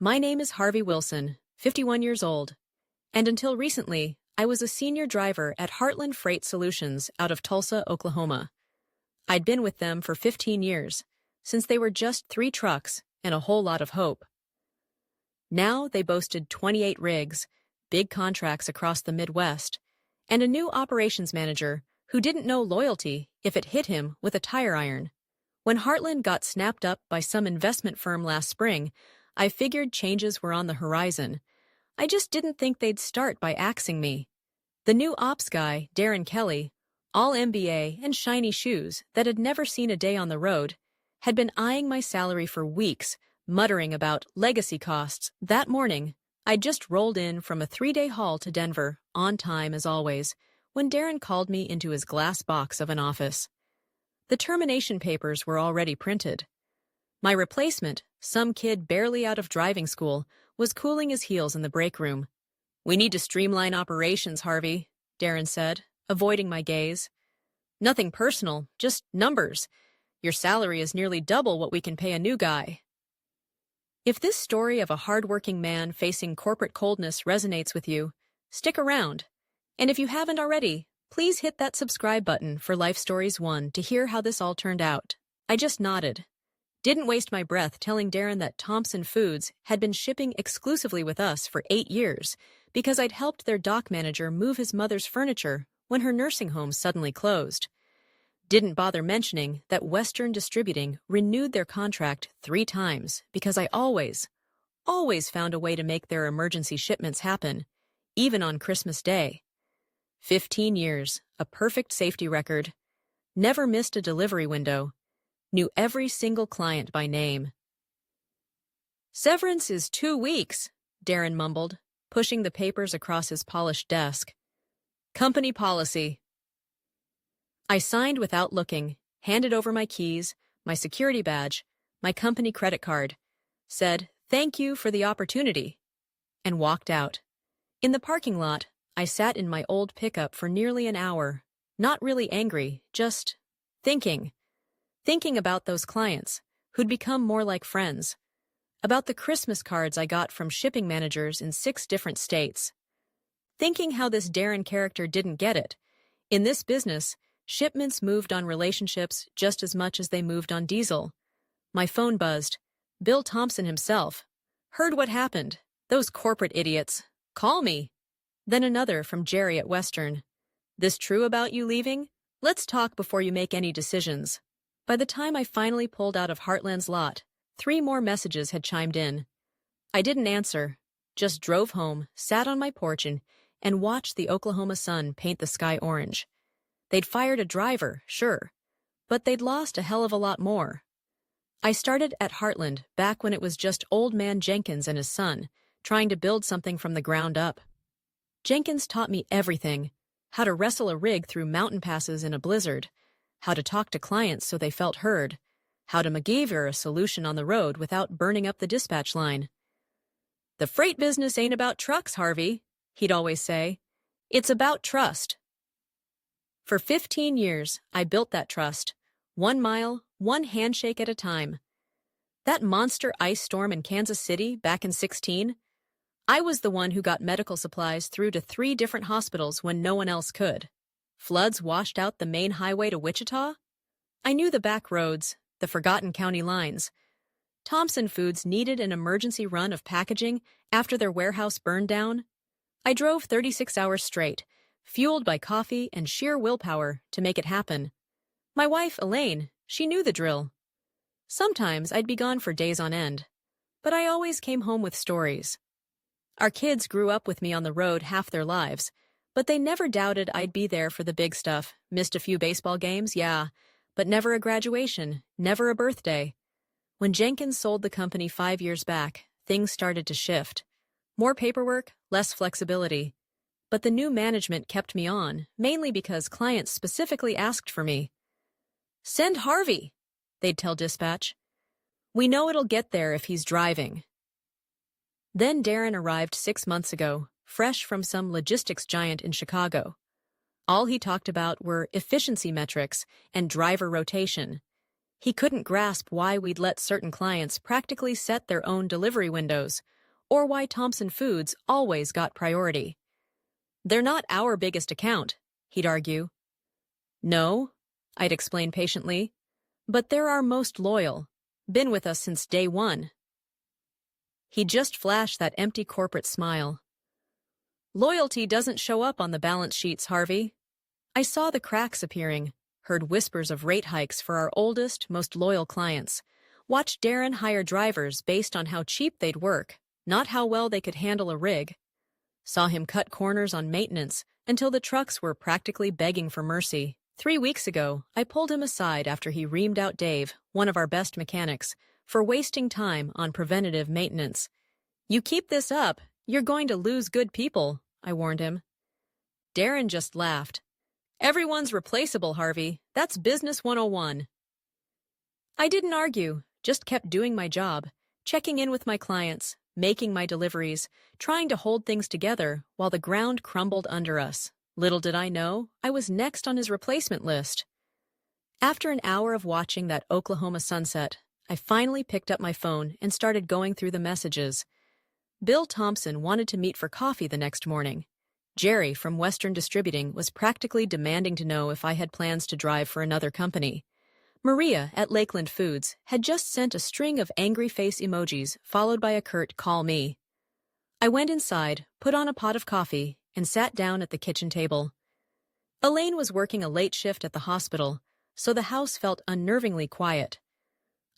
My name is Harvey Wilson, 51 years old, and until recently, I was a senior driver at Heartland Freight Solutions out of Tulsa, Oklahoma. I'd been with them for 15 years, since they were just 3 trucks and a whole lot of hope. Now they boasted 28 rigs, big contracts across the Midwest, and a new operations manager who didn't know loyalty if it hit him with a tire iron. When Heartland got snapped up by some investment firm last spring, I figured changes were on the horizon. I just didn't think they'd start by axing me. The new ops guy, Darren Kelly, all MBA and shiny shoes that had never seen a day on the road, had been eyeing my salary for weeks, muttering about legacy costs. That morning, I'd just rolled in from a 3-day haul to Denver, on time as always, when Darren called me into his glass box of an office. The termination papers were already printed. My replacement, some kid barely out of driving school, was cooling his heels in the break room. "We need to streamline operations, Harvey," Darren said, avoiding my gaze. "Nothing personal, just numbers. Your salary is nearly double what we can pay a new guy." If this story of a hardworking man facing corporate coldness resonates with you, stick around. And if you haven't already, please hit that subscribe button for Life Stories 1 to hear how this all turned out. I just nodded. Didn't waste my breath telling Darren that Thompson Foods had been shipping exclusively with us for 8 years because I'd helped their dock manager move his mother's furniture when her nursing home suddenly closed. Didn't bother mentioning that Western Distributing renewed their contract 3 times because I always found a way to make their emergency shipments happen, even on Christmas Day. 15 years, a perfect safety record, never missed a delivery window, knew every single client by name. "Severance is 2 weeks, Darren mumbled, pushing the papers across his polished desk. "Company policy." I signed without looking, handed over my keys, my security badge, my company credit card, said, "Thank you for the opportunity," and walked out. In the parking lot, I sat in my old pickup for nearly an hour, not really angry, just thinking about those clients who'd become more like friends, about the Christmas cards I got from shipping managers in 6 different states, thinking how this Darren character didn't get it. In this business, shipments moved on relationships just as much as they moved on diesel. My phone buzzed. Bill Thompson himself. "Heard what happened. Those corporate idiots. Call me." Then another from Jerry at Western. "This true about you leaving? Let's talk before you make any decisions." By the time I finally pulled out of Heartland's lot, 3 more messages had chimed in. I didn't answer, just drove home, sat on my porch and watched the Oklahoma sun paint the sky orange. They'd fired a driver, sure, but they'd lost a hell of a lot more. I started at Heartland back when it was just old man Jenkins and his son, trying to build something from the ground up. Jenkins taught me everything: how to wrestle a rig through mountain passes in a blizzard, how to talk to clients so they felt heard, how to MacGyver a solution on the road without burning up the dispatch line. "The freight business ain't about trucks, Harvey," he'd always say. "It's about trust." For 15 years, I built that trust, 1 mile, 1 handshake at a time. That monster ice storm in Kansas City back in 2016, I was the one who got medical supplies through to 3 different hospitals when no one else could. Floods washed out the main highway to Wichita? I knew the back roads, the forgotten county lines. Thompson Foods needed an emergency run of packaging after their warehouse burned down. I drove 36 hours straight, fueled by coffee and sheer willpower to make it happen. My wife, Elaine, she knew the drill. Sometimes I'd be gone for days on end, but I always came home with stories. Our kids grew up with me on the road half their lives, but they never doubted I'd be there for the big stuff. Missed a few baseball games, yeah, but never a graduation, never a birthday. When Jenkins sold the company 5 years back, things started to shift. More paperwork, less flexibility. But the new management kept me on, mainly because clients specifically asked for me. "Send Harvey," they'd tell dispatch. "We know it'll get there if he's driving." Then Darren arrived 6 months ago, fresh from some logistics giant in Chicago. All he talked about were efficiency metrics and driver rotation. He couldn't grasp why we'd let certain clients practically set their own delivery windows, or why Thompson Foods always got priority. "They're not our biggest account," he'd argue. "No," I'd explain patiently, "but they're our most loyal. Been with us since day one." He'd just flash that empty corporate smile. "Loyalty doesn't show up on the balance sheets, Harvey." I saw the cracks appearing, heard whispers of rate hikes for our oldest, most loyal clients, watched Darren hire drivers based on how cheap they'd work, not how well they could handle a rig. Saw him cut corners on maintenance until the trucks were practically begging for mercy. 3 weeks ago, I pulled him aside after he reamed out Dave, one of our best mechanics, for wasting time on preventative maintenance. "You keep this up, you're going to lose good people," I warned him. Darren just laughed. "Everyone's replaceable, Harvey. That's business 101. I didn't argue, just kept doing my job, checking in with my clients, making my deliveries, trying to hold things together while the ground crumbled under us. Little did I know, I was next on his replacement list. After an hour of watching that Oklahoma sunset, I finally picked up my phone and started going through the messages. Bill Thompson wanted to meet for coffee the next morning. Jerry from Western Distributing was practically demanding to know if I had plans to drive for another company. Maria at Lakeland Foods had just sent a string of angry face emojis followed by a curt "call me." I went inside, put on a pot of coffee, and sat down at the kitchen table. Elaine was working a late shift at the hospital, so the house felt unnervingly quiet.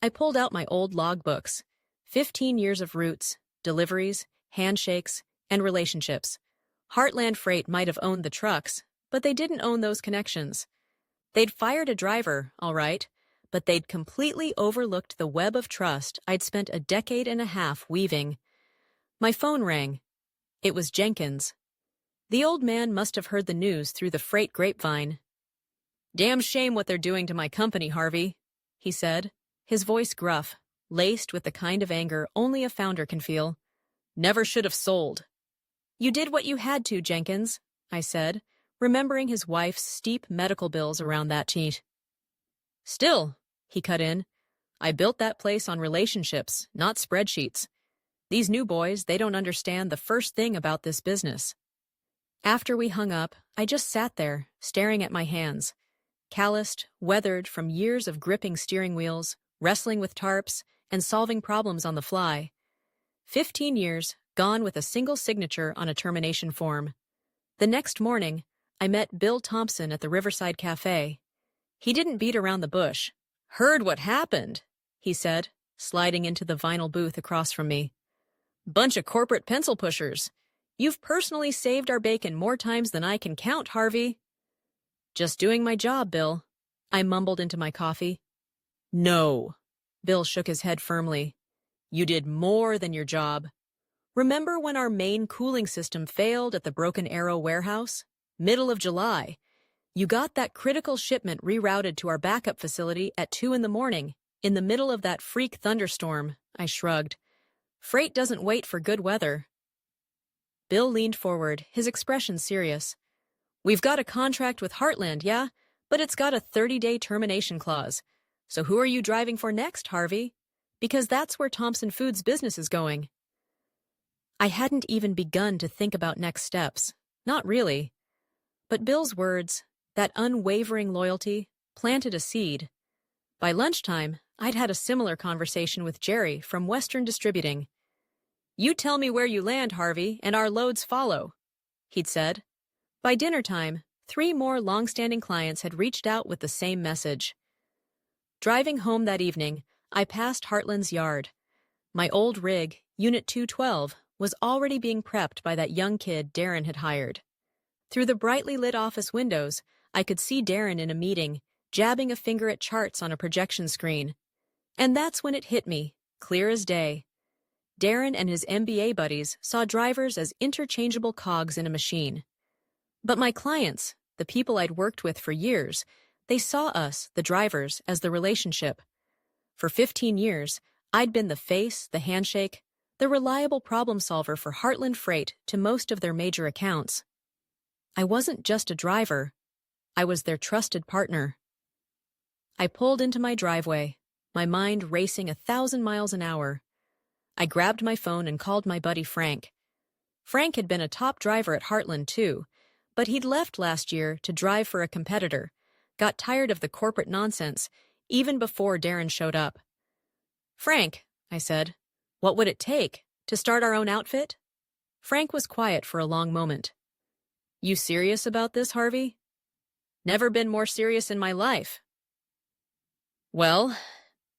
I pulled out my old logbooks, 15 years of routes, deliveries, handshakes, and relationships. Heartland Freight might have owned the trucks, but they didn't own those connections. They'd fired a driver, all right, but they'd completely overlooked the web of trust I'd spent a decade and a half weaving. My phone rang. It was Jenkins. The old man must have heard the news through the freight grapevine. "Damn shame what they're doing to my company, Harvey," he said, his voice gruff, laced with the kind of anger only a founder can feel. "Never should have sold." "You did what you had to, Jenkins," I said, remembering his wife's steep medical bills around that teat. "Still," he cut in, "I built that place on relationships, not spreadsheets. These new boys, they don't understand the first thing about this business." After we hung up, I just sat there, staring at my hands, calloused, weathered from years of gripping steering wheels, wrestling with tarps, and solving problems on the fly. 15 years, gone with a single signature on a termination form. The next morning, I met Bill Thompson at the Riverside Cafe. He didn't beat around the bush. "Heard what happened," he said, sliding into the vinyl booth across from me. "Bunch of corporate pencil pushers. You've personally saved our bacon more times than I can count, Harvey." "Just doing my job, Bill," I mumbled into my coffee. "No," Bill shook his head firmly. "You did more than your job. Remember when our main cooling system failed at the Broken Arrow warehouse? Middle of July. You got that critical shipment rerouted to our backup facility at 2 a.m, in the middle of that freak thunderstorm," I shrugged. "Freight doesn't wait for good weather." Bill leaned forward, his expression serious. "We've got a contract with Heartland, yeah? But it's got a 30-day termination clause. So who are you driving for next, Harvey? Because that's where Thompson Foods' business is going." I hadn't even begun to think about next steps. Not really. But Bill's words, that unwavering loyalty, planted a seed. By lunchtime, I'd had a similar conversation with Jerry from Western Distributing. "You tell me where you land, Harvey, and our loads follow," he'd said. By dinner time, 3 more long-standing clients had reached out with the same message. Driving home that evening, I passed Heartland's yard. My old rig, Unit 212, was already being prepped by that young kid Darren had hired. Through the brightly lit office windows, I could see Darren in a meeting, jabbing a finger at charts on a projection screen. And that's when it hit me, clear as day. Darren and his MBA buddies saw drivers as interchangeable cogs in a machine. But my clients, the people I'd worked with for years, they saw us, the drivers, as the relationship. For 15 years, I'd been the face, the handshake, the reliable problem solver for Heartland Freight to most of their major accounts. I wasn't just a driver. I was their trusted partner. I pulled into my driveway, my mind racing 1,000 miles an hour. I grabbed my phone and called my buddy Frank. Frank had been a top driver at Heartland too, but he'd left last year to drive for a competitor, got tired of the corporate nonsense, even before Darren showed up. "Frank," I said, "what would it take to start our own outfit?" Frank was quiet for a long moment. "You serious about this, Harvey?" "Never been more serious in my life." "Well,"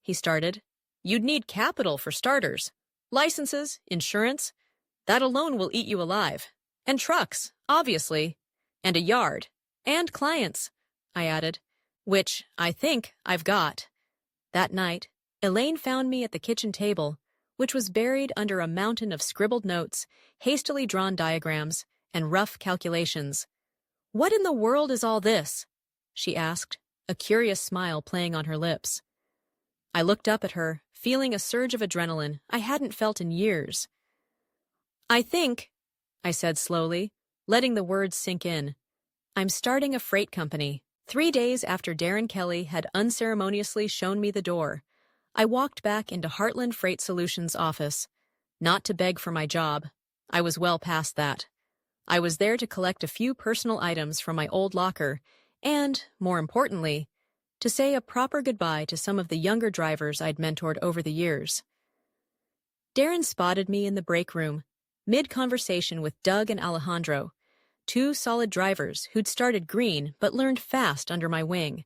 he started, "you'd need capital for starters. Licenses, insurance. That alone will eat you alive. And trucks, obviously. And a yard. And clients," I added, "which I think I've got." That night, Elaine found me at the kitchen table, which was buried under a mountain of scribbled notes, hastily drawn diagrams, and rough calculations. "What in the world is all this?" she asked, a curious smile playing on her lips. I looked up at her, feeling a surge of adrenaline I hadn't felt in years. "I think," I said slowly, letting the words sink in, "I'm starting a freight company." 3 days after Darren Kelly had unceremoniously shown me the door, I walked back into Heartland Freight Solutions' office. Not to beg for my job. I was well past that. I was there to collect a few personal items from my old locker and, more importantly, to say a proper goodbye to some of the younger drivers I'd mentored over the years. Darren spotted me in the break room, mid-conversation with Doug and Alejandro, 2 solid drivers who'd started green but learned fast under my wing.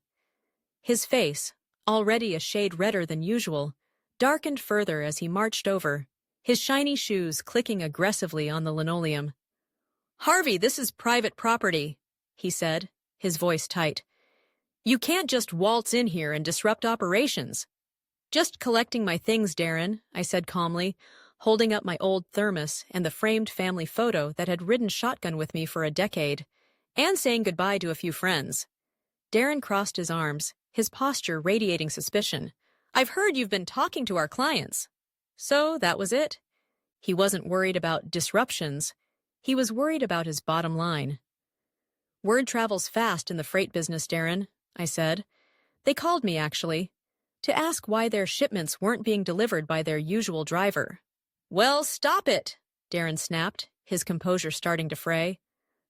His face, already a shade redder than usual, darkened further as he marched over, his shiny shoes clicking aggressively on the linoleum. "Harvey, this is private property," he said, his voice tight. "You can't just waltz in here and disrupt operations." "Just collecting my things, Darren," I said calmly, holding up my old thermos and the framed family photo that had ridden shotgun with me for a decade, and saying goodbye to a few friends. Darren crossed his arms, his posture radiating suspicion. "I've heard you've been talking to our clients." So that was it. He wasn't worried about disruptions. He was worried about his bottom line. "Word travels fast in the freight business, Darren," I said. "They called me, actually, to ask why their shipments weren't being delivered by their usual driver." "Well, stop it," Darren snapped, his composure starting to fray.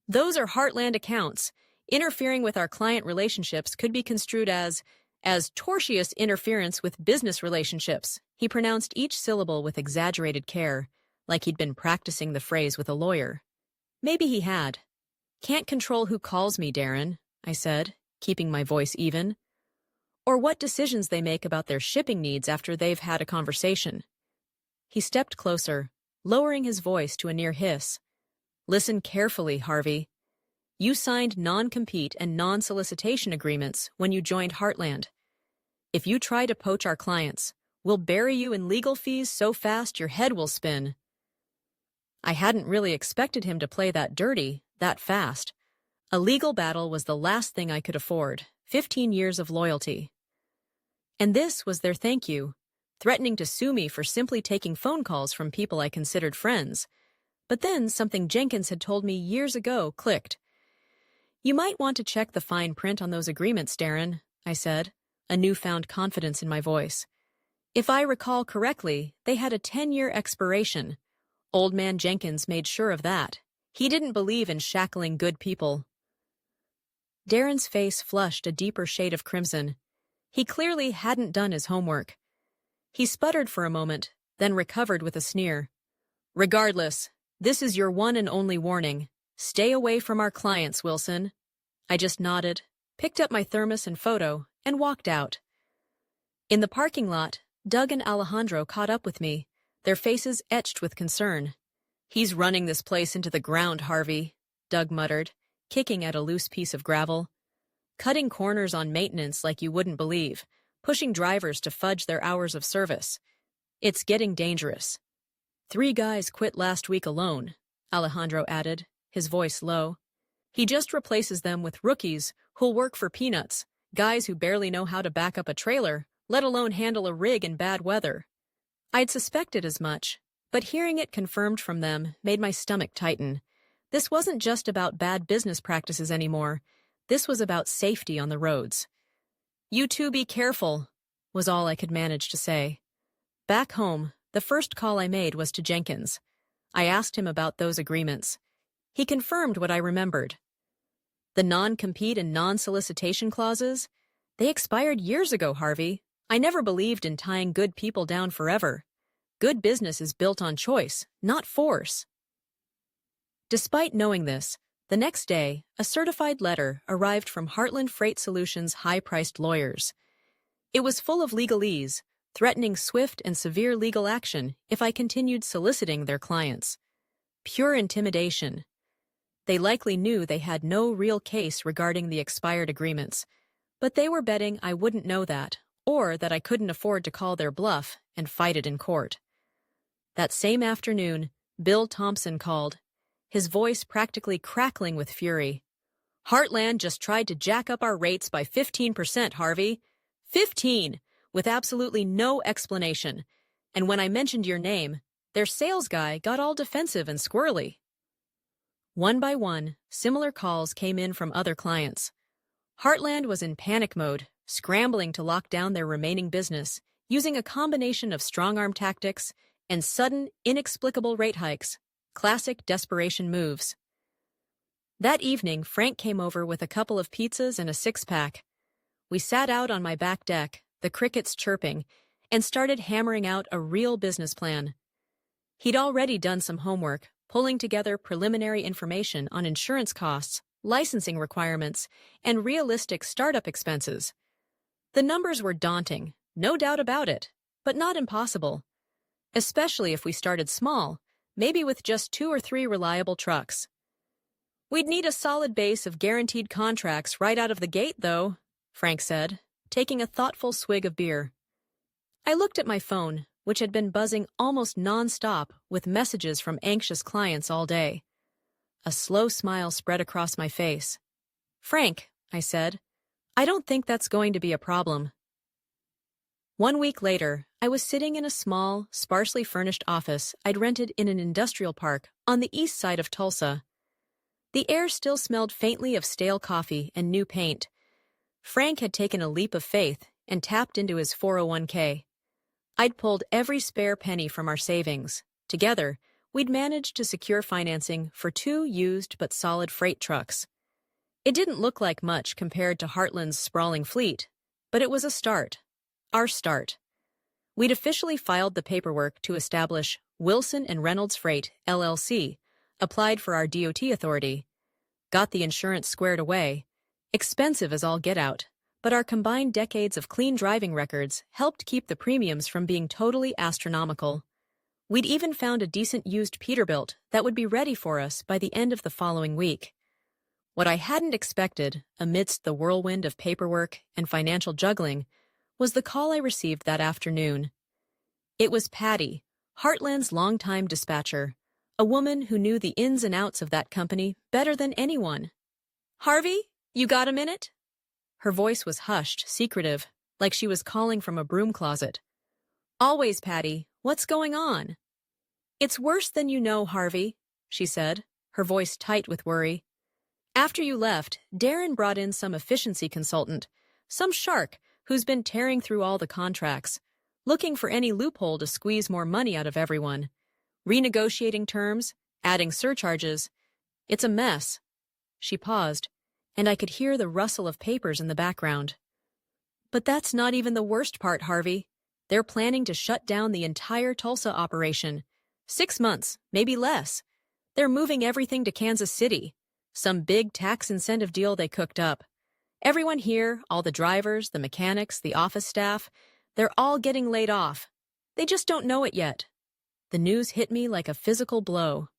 "Those are Heartland accounts. Interfering with our client relationships could be construed as tortious interference with business relationships." He pronounced each syllable with exaggerated care, like he'd been practicing the phrase with a lawyer. Maybe he had. "Can't control who calls me, Darren," I said, keeping my voice even. "Or what decisions they make about their shipping needs after they've had a conversation." He stepped closer, lowering his voice to a near hiss. "Listen carefully, Harvey. You signed non-compete and non-solicitation agreements when you joined Heartland. If you try to poach our clients, we'll bury you in legal fees so fast your head will spin." I hadn't really expected him to play that dirty, that fast. A legal battle was the last thing I could afford. 15 years of loyalty. And this was their thank you, threatening to sue me for simply taking phone calls from people I considered friends. But then something Jenkins had told me years ago clicked. "You might want to check the fine print on those agreements, Darren," I said, a newfound confidence in my voice. "If I recall correctly, they had a 10-year expiration. Old man Jenkins made sure of that. He didn't believe in shackling good people." Darren's face flushed a deeper shade of crimson. He clearly hadn't done his homework. He sputtered for a moment, then recovered with a sneer. "Regardless, this is your one and only warning. Stay away from our clients, Wilson." I just nodded, picked up my thermos and photo, and walked out. In the parking lot, Doug and Alejandro caught up with me, their faces etched with concern. "He's running this place into the ground, Harvey," Doug muttered, kicking at a loose piece of gravel. "Cutting corners on maintenance like you wouldn't believe, pushing drivers to fudge their hours of service. It's getting dangerous." 3 guys quit last week alone," Alejandro added, his voice low. "He just replaces them with rookies who'll work for peanuts, guys who barely know how to back up a trailer, let alone handle a rig in bad weather." I'd suspected as much, but hearing it confirmed from them made my stomach tighten. This wasn't just about bad business practices anymore. This was about safety on the roads. "You two be careful," was all I could manage to say. Back home, the first call I made was to Jenkins. I asked him about those agreements. He confirmed what I remembered. The non-compete and non-solicitation clauses? They expired years ago, Harvey. I never believed in tying good people down forever. Good business is built on choice, not force. Despite knowing this, the next day, a certified letter arrived from Heartland Freight Solutions' high-priced lawyers. It was full of legalese, threatening swift and severe legal action if I continued soliciting their clients. Pure intimidation. They likely knew they had no real case regarding the expired agreements, but they were betting I wouldn't know that, or that I couldn't afford to call their bluff and fight it in court. That same afternoon, Bill Thompson called, his voice practically crackling with fury. "Heartland just tried to jack up our rates by 15%, Harvey. 15! With absolutely no explanation. And when I mentioned your name, their sales guy got all defensive and squirrely." One by one, similar calls came in from other clients. Heartland was in panic mode, scrambling to lock down their remaining business, using a combination of strong-arm tactics and sudden, inexplicable rate hikes. Classic desperation moves. That evening, Frank came over with a couple of pizzas and a six-pack. We sat out on my back deck, the crickets chirping, and started hammering out a real business plan. He'd already done some homework, pulling together preliminary information on insurance costs, licensing requirements, and realistic startup expenses. The numbers were daunting, no doubt about it, but not impossible. Especially if we started small, maybe with just 2 or 3 reliable trucks. "We'd need a solid base of guaranteed contracts right out of the gate, though," Frank said, taking a thoughtful swig of beer. I looked at my phone, which had been buzzing almost non-stop with messages from anxious clients all day. A slow smile spread across my face. "Frank," I said, "I don't think that's going to be a problem." 1 week later, I was sitting in a small, sparsely furnished office I'd rented in an industrial park on the east side of Tulsa. The air still smelled faintly of stale coffee and new paint. Frank had taken a leap of faith and tapped into his 401k. I'd pulled every spare penny from our savings. Together, we'd managed to secure financing for 2 used but solid freight trucks. It didn't look like much compared to Heartland's sprawling fleet, but it was a start. Our start. We'd officially filed the paperwork to establish Wilson and Reynolds Freight, LLC, applied for our DOT authority, got the insurance squared away, expensive as all get out, but our combined decades of clean driving records helped keep the premiums from being totally astronomical. We'd even found a decent used Peterbilt that would be ready for us by the end of the following week. What I hadn't expected, amidst the whirlwind of paperwork and financial juggling, was the call I received that afternoon. It was Patty, Heartland's longtime dispatcher, a woman who knew the ins and outs of that company better than anyone. "Harvey, you got a minute?" Her voice was hushed, secretive, like she was calling from a broom closet. "Always, Patty. What's going on?" "It's worse than you know, Harvey," she said, her voice tight with worry. "After you left, Darren brought in some efficiency consultant, some shark who's been tearing through all the contracts, looking for any loophole to squeeze more money out of everyone. Renegotiating terms, adding surcharges. It's a mess." She paused, and I could hear the rustle of papers in the background. "But that's not even the worst part, Harvey. They're planning to shut down the entire Tulsa operation. 6 months, maybe less. They're moving everything to Kansas City. Some big tax incentive deal they cooked up. Everyone here, all the drivers, the mechanics, the office staff, they're all getting laid off. They just don't know it yet." The news hit me like a physical blow.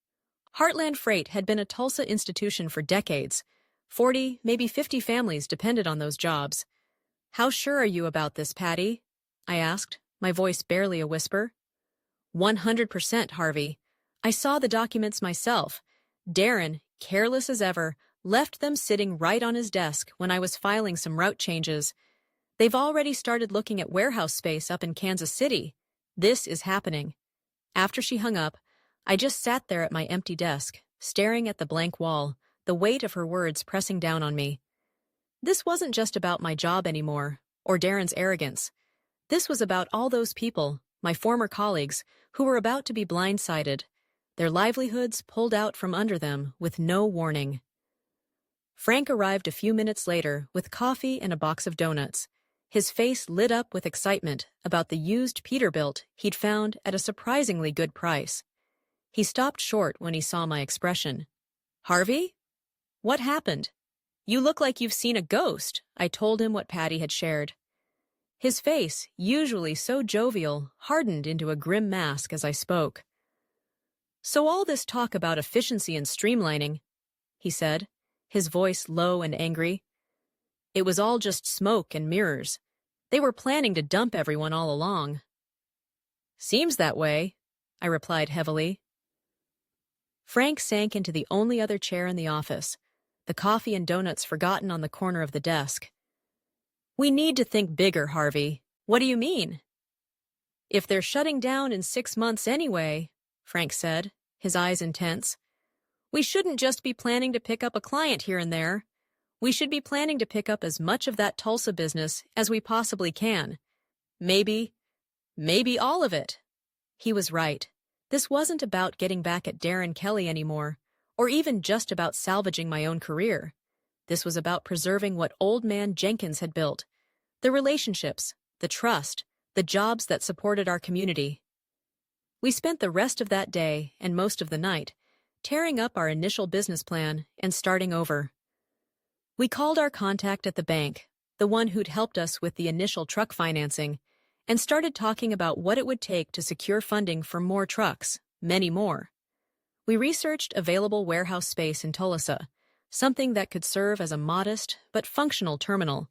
Heartland Freight had been a Tulsa institution for decades. 40, maybe 50 families depended on those jobs. "How sure are you about this, Patty?" I asked, my voice barely a whisper. 100%, Harvey. I saw the documents myself. Darren, careless as ever, left them sitting right on his desk when I was filing some route changes. They've already started looking at warehouse space up in Kansas City. This is happening. After she hung up, I just sat there at my empty desk, staring at the blank wall, the weight of her words pressing down on me. This wasn't just about my job anymore, or Darren's arrogance. This was about all those people, my former colleagues, who were about to be blindsided, their livelihoods pulled out from under them with no warning. Frank arrived a few minutes later with coffee and a box of donuts, his face lit up with excitement about the used Peterbilt he'd found at a surprisingly good price. He stopped short when he saw my expression. "Harvey? What happened? You look like you've seen a ghost," I told him what Patty had shared. His face, usually so jovial, hardened into a grim mask as I spoke. "So all this talk about efficiency and streamlining," he said, his voice low and angry. "It was all just smoke and mirrors. They were planning to dump everyone all along." "Seems that way," I replied heavily. Frank sank into the only other chair in the office, the coffee and donuts forgotten on the corner of the desk. "We need to think bigger, Harvey. What do you mean?" "If they're shutting down in 6 months anyway," Frank said, his eyes intense, "we shouldn't just be planning to pick up a client here and there. We should be planning to pick up as much of that Tulsa business as we possibly can. Maybe all of it." He was right. This wasn't about getting back at Darren Kelly anymore, or even just about salvaging my own career. This was about preserving what old man Jenkins had built, the relationships, the trust, the jobs that supported our community. We spent the rest of that day and most of the night tearing up our initial business plan and starting over. We called our contact at the bank, the one who'd helped us with the initial truck financing, and started talking about what it would take to secure funding for more trucks, many more. We researched available warehouse space in Tulsa, something that could serve as a modest but functional terminal.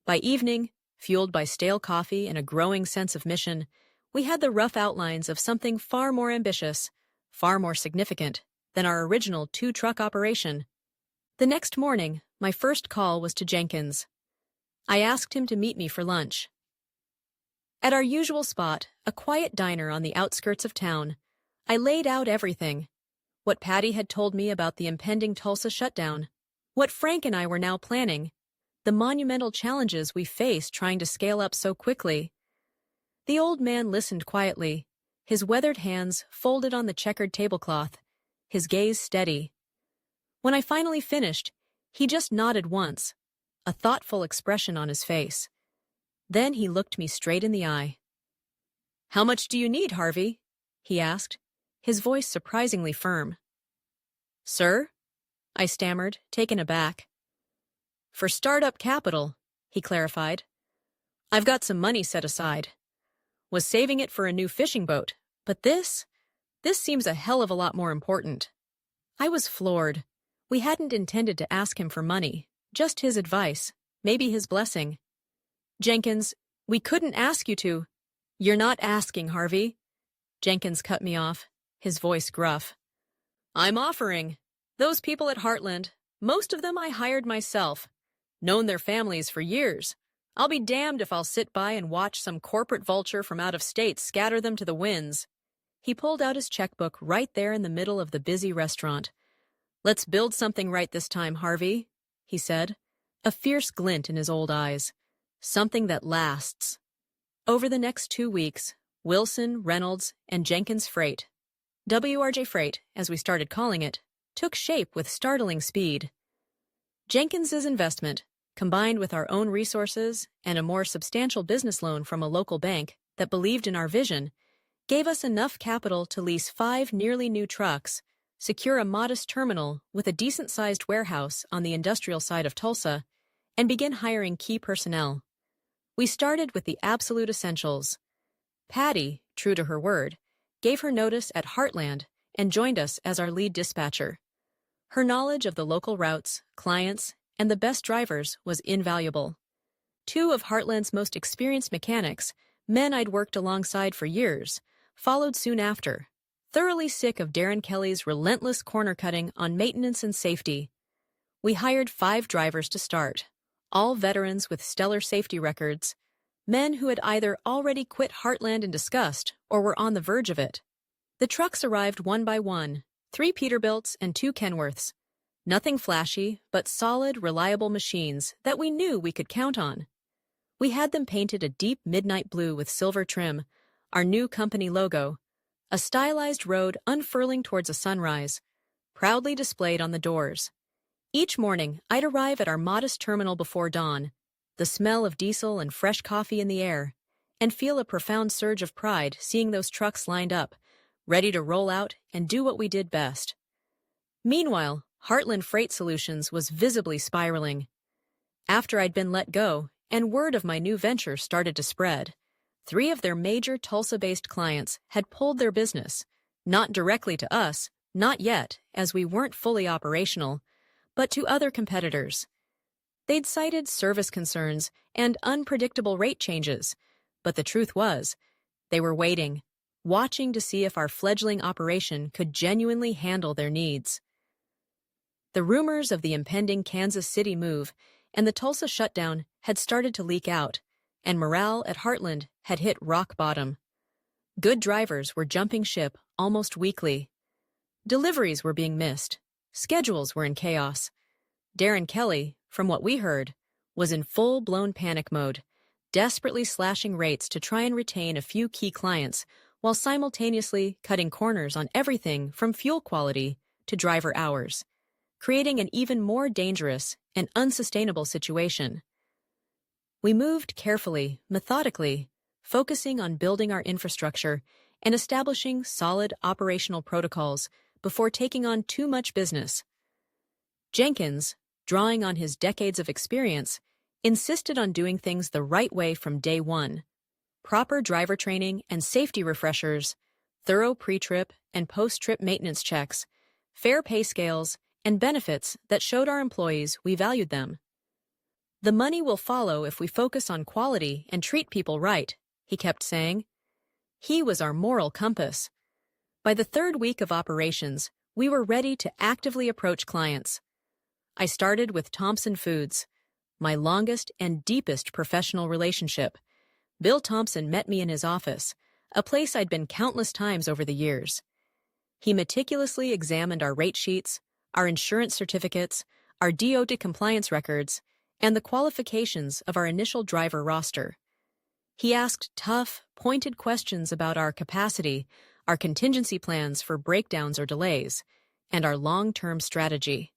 By evening, fueled by stale coffee and a growing sense of mission, we had the rough outlines of something far more ambitious, far more significant than our original 2-truck operation. The next morning, my first call was to Jenkins. I asked him to meet me for lunch. At our usual spot, a quiet diner on the outskirts of town, I laid out everything. What Patty had told me about the impending Tulsa shutdown, what Frank and I were now planning, the monumental challenges we faced trying to scale up so quickly. The old man listened quietly, his weathered hands folded on the checkered tablecloth, his gaze steady. When I finally finished, he just nodded once, a thoughtful expression on his face. Then he looked me straight in the eye. "How much do you need, Harvey?" he asked, his voice surprisingly firm. "Sir?" I stammered, taken aback. "For startup capital," he clarified. "I've got some money set aside. Was saving it for a new fishing boat, but this seems a hell of a lot more important." I was floored. We hadn't intended to ask him for money, just his advice, maybe his blessing. "Jenkins, we couldn't ask you to." "You're not asking, Harvey." Jenkins cut me off, his voice gruff. "I'm offering. Those people at Heartland, most of them I hired myself. Known their families for years. I'll be damned if I'll sit by and watch some corporate vulture from out of state scatter them to the winds." He pulled out his checkbook right there in the middle of the busy restaurant. "Let's build something right this time, Harvey," he said, a fierce glint in his old eyes. "Something that lasts." Over the next 2 weeks, Wilson, Reynolds, and Jenkins Freight, WRJ Freight, as we started calling it, took shape with startling speed. Jenkins's investment, combined with our own resources and a more substantial business loan from a local bank that believed in our vision, gave us enough capital to lease 5 nearly new trucks, secure a modest terminal with a decent-sized warehouse on the industrial side of Tulsa, and begin hiring key personnel. We started with the absolute essentials. Patty, true to her word, gave her notice at Heartland and joined us as our lead dispatcher. Her knowledge of the local routes, clients, and the best drivers was invaluable. 2 of Heartland's most experienced mechanics, men I'd worked alongside for years, followed soon after, thoroughly sick of Darren Kelly's relentless corner-cutting on maintenance and safety. We hired 5 drivers to start, all veterans with stellar safety records, men who had either already quit Heartland in disgust or were on the verge of it. The trucks arrived one by one, 3 Peterbilts and 2 Kenworths. Nothing flashy, but solid, reliable machines that we knew we could count on. We had them painted a deep midnight blue with silver trim, our new company logo, a stylized road unfurling towards a sunrise, proudly displayed on the doors. Each morning, I'd arrive at our modest terminal before dawn, the smell of diesel and fresh coffee in the air, and feel a profound surge of pride seeing those trucks lined up, ready to roll out and do what we did best. Meanwhile, Heartland Freight Solutions was visibly spiraling. After I'd been let go, and word of my new venture started to spread, 3 of their major Tulsa-based clients had pulled their business, not directly to us, not yet, as we weren't fully operational, but to other competitors. They'd cited service concerns and unpredictable rate changes, but the truth was, they were waiting, watching to see if our fledgling operation could genuinely handle their needs. The rumors of the impending Kansas City move and the Tulsa shutdown had started to leak out, and morale at Heartland had hit rock bottom. Good drivers were jumping ship almost weekly. Deliveries were being missed. Schedules were in chaos. Darren Kelly, from what we heard, was in full-blown panic mode, desperately slashing rates to try and retain a few key clients while simultaneously cutting corners on everything from fuel quality to driver hours, creating an even more dangerous and unsustainable situation. We moved carefully, methodically, focusing on building our infrastructure and establishing solid operational protocols before taking on too much business. Jenkins, drawing on his decades of experience, insisted on doing things the right way from day one. Proper driver training and safety refreshers, thorough pre-trip and post-trip maintenance checks, fair pay scales, and benefits that showed our employees we valued them. The money will follow if we focus on quality and treat people right, he kept saying. He was our moral compass. By the 3rd week of operations, we were ready to actively approach clients. I started with Thompson Foods, my longest and deepest professional relationship. Bill Thompson met me in his office, a place I'd been countless times over the years. He meticulously examined our rate sheets, our insurance certificates, our DOT compliance records, and the qualifications of our initial driver roster. He asked tough, pointed questions about our capacity, our contingency plans for breakdowns or delays, and our long-term strategy.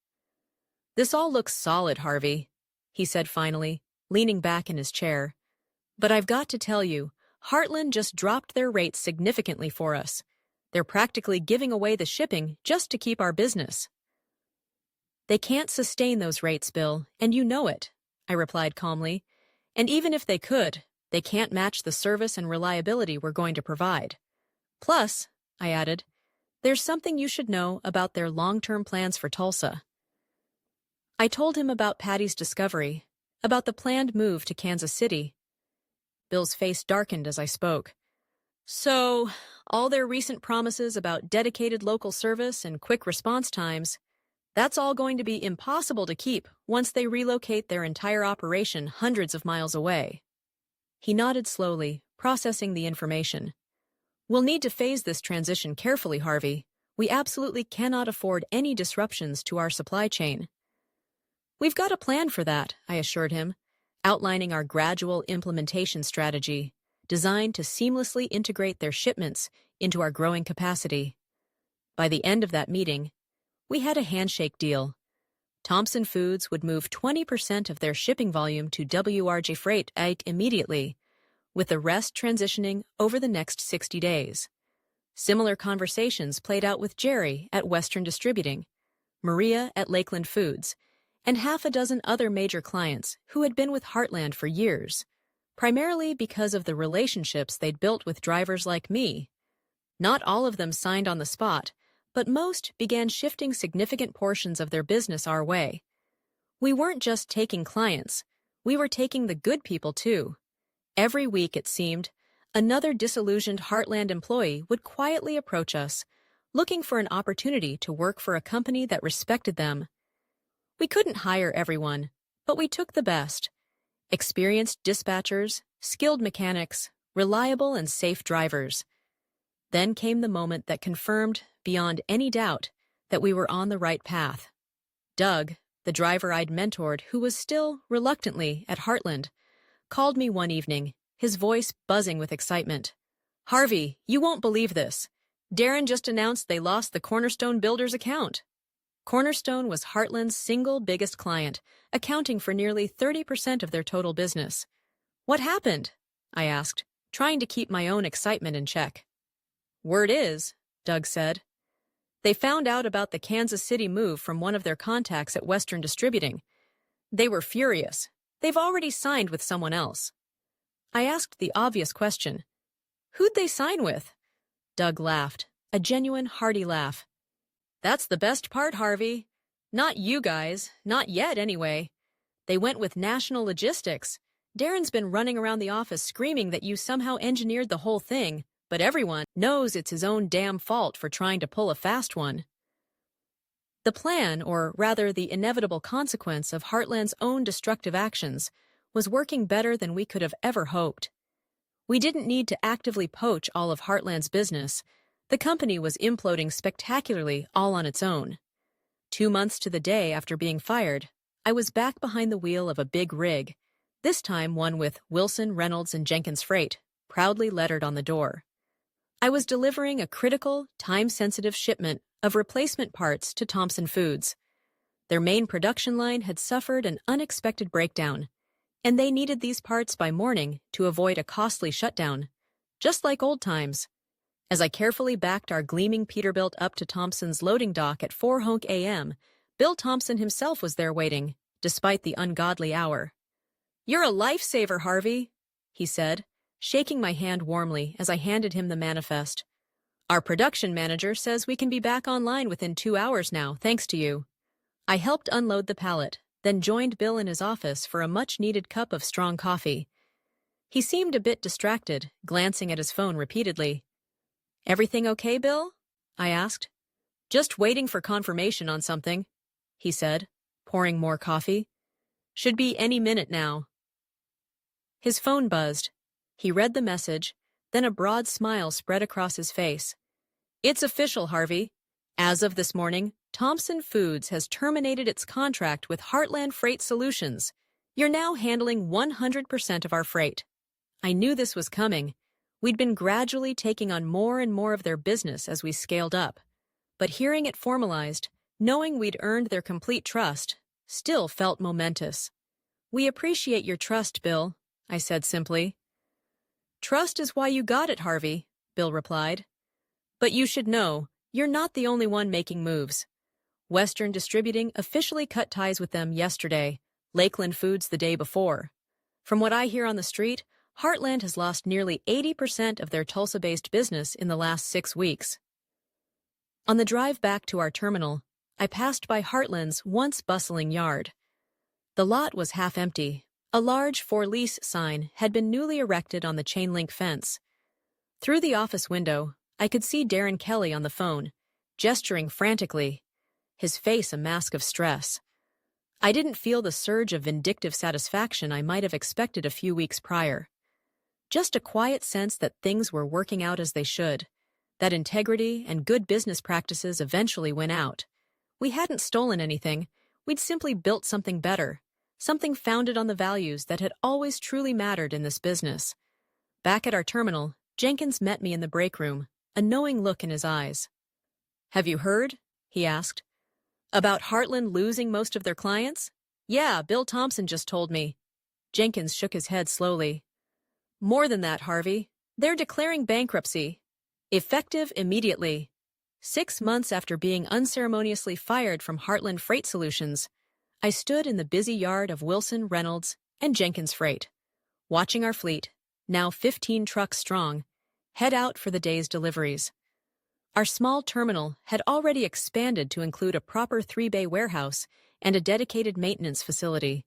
"This all looks solid, Harvey," he said finally, leaning back in his chair. "But I've got to tell you, Heartland just dropped their rates significantly for us. They're practically giving away the shipping just to keep our business." "They can't sustain those rates, Bill, and you know it," I replied calmly. "And even if they could, they can't match the service and reliability we're going to provide. Plus," I added, "there's something you should know about their long-term plans for Tulsa." I told him about Patty's discovery, about the planned move to Kansas City. Bill's face darkened as I spoke. "So, all their recent promises about dedicated local service and quick response times, that's all going to be impossible to keep once they relocate their entire operation hundreds of miles away." He nodded slowly, processing the information. "We'll need to phase this transition carefully, Harvey. We absolutely cannot afford any disruptions to our supply chain." "We've got a plan for that," I assured him, outlining our gradual implementation strategy, designed to seamlessly integrate their shipments into our growing capacity. By the end of that meeting, we had a handshake deal. Thompson Foods would move 20% of their shipping volume to ASP Freight immediately, with the rest transitioning over the next 60 days. Similar conversations played out with Jerry at Western Distributing, Maria at Lakeland Foods, and half a dozen other major clients who had been with Heartland for years, primarily because of the relationships they'd built with drivers like me. Not all of them signed on the spot, but most began shifting significant portions of their business our way. We weren't just taking clients, we were taking the good people too. Every week, it seemed, another disillusioned Heartland employee would quietly approach us, looking for an opportunity to work for a company that respected them. We couldn't hire everyone, but we took the best. Experienced dispatchers, skilled mechanics, reliable and safe drivers. Then came the moment that confirmed, beyond any doubt, that we were on the right path. Doug, the driver I'd mentored who was still, reluctantly, at Heartland, called me one evening, his voice buzzing with excitement. "Harvey, you won't believe this. Darren just announced they lost the Cornerstone Builders account." Cornerstone was Heartland's single biggest client, accounting for nearly 30% of their total business. "What happened?" I asked, trying to keep my own excitement in check. "Word is," Doug said, "they found out about the Kansas City move from one of their contacts at Western Distributing. They were furious. They've already signed with someone else." I asked the obvious question. "Who'd they sign with?" Doug laughed, a genuine hearty laugh. "That's the best part, Harvey. Not you guys, not yet anyway. They went with National Logistics. Darren's been running around the office screaming that you somehow engineered the whole thing, but everyone knows it's his own damn fault for trying to pull a fast one." The plan, or rather the inevitable consequence of Heartland's own destructive actions, was working better than we could have ever hoped. We didn't need to actively poach all of Heartland's business. The company was imploding spectacularly all on its own. 2 months to the day after being fired, I was back behind the wheel of a big rig, this time one with Wilson, Reynolds, and Jenkins Freight, proudly lettered on the door. I was delivering a critical, time-sensitive shipment of replacement parts to Thompson Foods. Their main production line had suffered an unexpected breakdown, and they needed these parts by morning to avoid a costly shutdown, just like old times. As I carefully backed our gleaming Peterbilt up to Thompson's loading dock at 4 a.m., Bill Thompson himself was there waiting, despite the ungodly hour. "You're a lifesaver, Harvey," he said, shaking my hand warmly as I handed him the manifest. "Our production manager says we can be back online within 2 hours now, thanks to you." I helped unload the pallet, then joined Bill in his office for a much-needed cup of strong coffee. He seemed a bit distracted, glancing at his phone repeatedly. "Everything okay, Bill?" I asked. "Just waiting for confirmation on something," he said, pouring more coffee. "Should be any minute now." His phone buzzed. He read the message, then a broad smile spread across his face. "It's official, Harvey. As of this morning, Thompson Foods has terminated its contract with Heartland Freight Solutions. You're now handling 100% of our freight." I knew this was coming. We'd been gradually taking on more and more of their business as we scaled up. But hearing it formalized, knowing we'd earned their complete trust, still felt momentous. "We appreciate your trust, Bill," I said simply. "Trust is why you got it, Harvey," Bill replied. "But you should know, you're not the only one making moves. Western Distributing officially cut ties with them yesterday, Lakeland Foods the day before. From what I hear on the street, Heartland has lost nearly 80% of their Tulsa-based business in the last 6 weeks. On the drive back to our terminal, I passed by Heartland's once bustling yard. The lot was half empty. A large for lease sign had been newly erected on the chain-link fence. Through the office window, I could see Darren Kelly on the phone, gesturing frantically, his face a mask of stress. I didn't feel the surge of vindictive satisfaction I might have expected a few weeks prior. Just a quiet sense that things were working out as they should, that integrity and good business practices eventually win out. We hadn't stolen anything, we'd simply built something better, something founded on the values that had always truly mattered in this business. Back at our terminal, Jenkins met me in the break room, a knowing look in his eyes. "Have you heard?" he asked. "About Heartland losing most of their clients?" "Yeah, Bill Thompson just told me." Jenkins shook his head slowly. "More than that, Harvey. They're declaring bankruptcy. Effective immediately. 6 months after being unceremoniously fired from Heartland Freight Solutions, I stood in the busy yard of Wilson, Reynolds, and Jenkins Freight, watching our fleet, now 15 trucks strong, head out for the day's deliveries. Our small terminal had already expanded to include a proper 3-bay warehouse and a dedicated maintenance facility.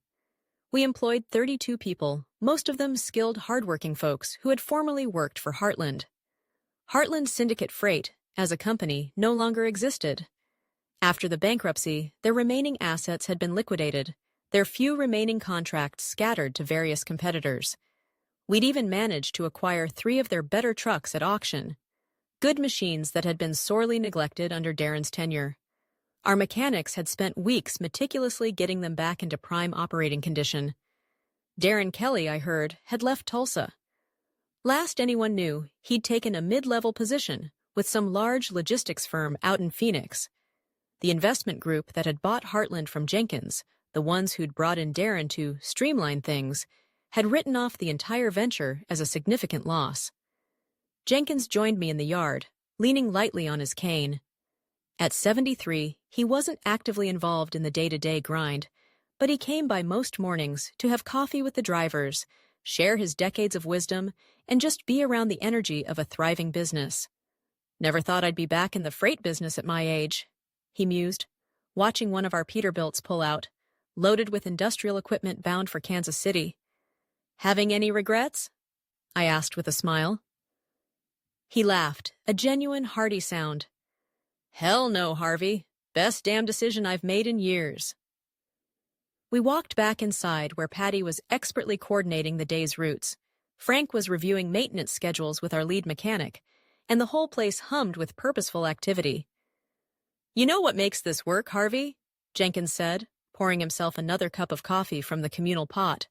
We employed 32 people, most of them skilled, hardworking folks who had formerly worked for Heartland. Heartland Syndicate Freight, as a company, no longer existed. After the bankruptcy, their remaining assets had been liquidated, their few remaining contracts scattered to various competitors. We'd even managed to acquire 3 of their better trucks at auction. Good machines that had been sorely neglected under Darren's tenure. Our mechanics had spent weeks meticulously getting them back into prime operating condition. Darren Kelly, I heard, had left Tulsa. Last anyone knew, he'd taken a mid-level position with some large logistics firm out in Phoenix. The investment group that had bought Heartland from Jenkins, the ones who'd brought in Darren to streamline things, had written off the entire venture as a significant loss. Jenkins joined me in the yard, leaning lightly on his cane. At 73, he wasn't actively involved in the day-to-day grind, but he came by most mornings to have coffee with the drivers, share his decades of wisdom, and just be around the energy of a thriving business. Never thought I'd be back in the freight business at my age, he mused, watching one of our Peterbilts pull out, loaded with industrial equipment bound for Kansas City. Having any regrets? I asked with a smile. He laughed, a genuine, hearty sound. Hell no, Harvey. Best damn decision I've made in years. We walked back inside where Patty was expertly coordinating the day's routes. Frank was reviewing maintenance schedules with our lead mechanic, and the whole place hummed with purposeful activity. You know what makes this work, Harvey? Jenkins said, pouring himself another cup of coffee from the communal pot.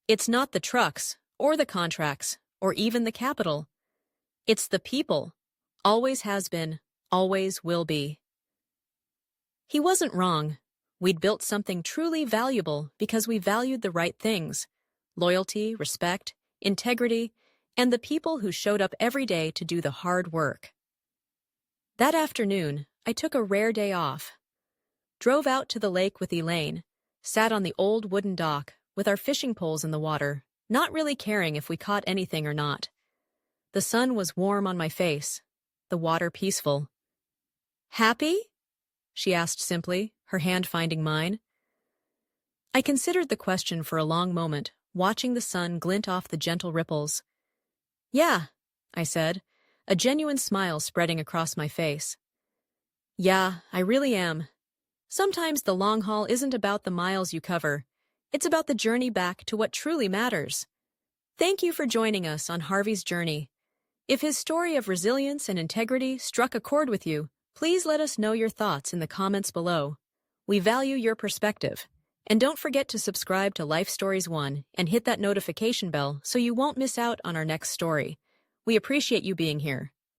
It's not the trucks, or the contracts, or even the capital. It's the people. Always has been, always will be. He wasn't wrong. We'd built something truly valuable because we valued the right things: loyalty, respect, integrity, and the people who showed up every day to do the hard work. That afternoon, I took a rare day off. Drove out to the lake with Elaine, sat on the old wooden dock with our fishing poles in the water, not really caring if we caught anything or not. The sun was warm on my face, the water peaceful. Happy? She asked simply, her hand finding mine. I considered the question for a long moment, watching the sun glint off the gentle ripples. Yeah, I said, a genuine smile spreading across my face. Yeah, I really am. Sometimes the long haul isn't about the miles you cover. It's about the journey back to what truly matters. Thank you for joining us on Harvey's journey. If his story of resilience and integrity struck a chord with you, please let us know your thoughts in the comments below. We value your perspective. And don't forget to subscribe to Life Stories 1 and hit that notification bell so you won't miss out on our next story. We appreciate you being here.